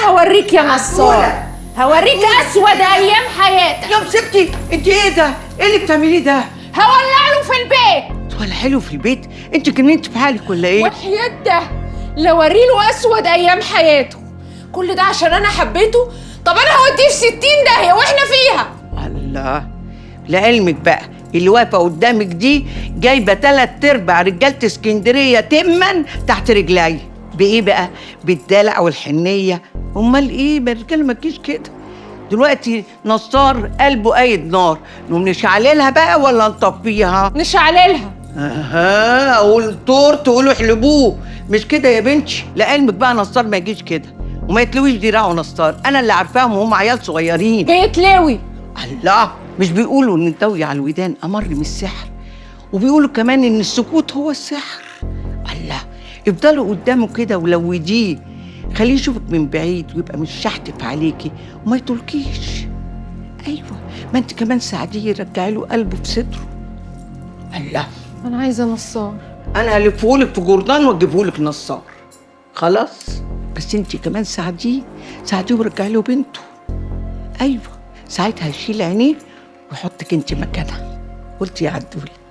انا هوريك يا نصار، هوريك اسود ايام حياتك. يا مسبتي انت ايه ده؟ ايه اللي بتعمليه ده؟ هولع له في البيت. ولا حلو في البيت؟ انت كنت في حالك ولا ايه؟ وحياة ده لوريله اسود ايام حياته، كل ده عشان انا حبيته؟ طب انا هوديه في 60 داهيه واحنا فيها. الله، لعلمك بقى اللي واقفه قدامك دي جايبه 3/4 رجاله اسكندريه تما تحت رجلي. بايه بقى؟ بالدلع والحنيه. امال ايه؟ ما الرجاله ما تجيش كده. دلوقتي نصار قلبه قايد نار، نقوم نشعللها بقى ولا نطفيها؟ نشعللها. اها، اقول طور تقولوا احلبوه، مش كده يا بنتي؟ لعلمك بقى نصار ما يجيش كده، وما يتلويش دراعه نصار، انا اللي عارفاهم وهم عيال صغيرين. بيتلاوي. الله، مش بيقولوا ان الدوي على الودان امر من السحر؟ وبيقولوا كمان ان السكوت هو السحر. الله، افضلوا قدامه كده ولوديه، خليه يشوفك من بعيد ويبقى مش شحتف عليكي وما يطولكيش. ايوه، ما انت كمان ساعديه، رجعي له قلبه في صدره. الله، انا عايزه نصار. انا هلفهولك في جردان واجيبهولك نصار، خلاص؟ بس انت كمان ساعديه ورجعي له بنته. ايوه، ساعتها هيشيل عينيه ويحطك انت مكانها. قلت يا عدولي.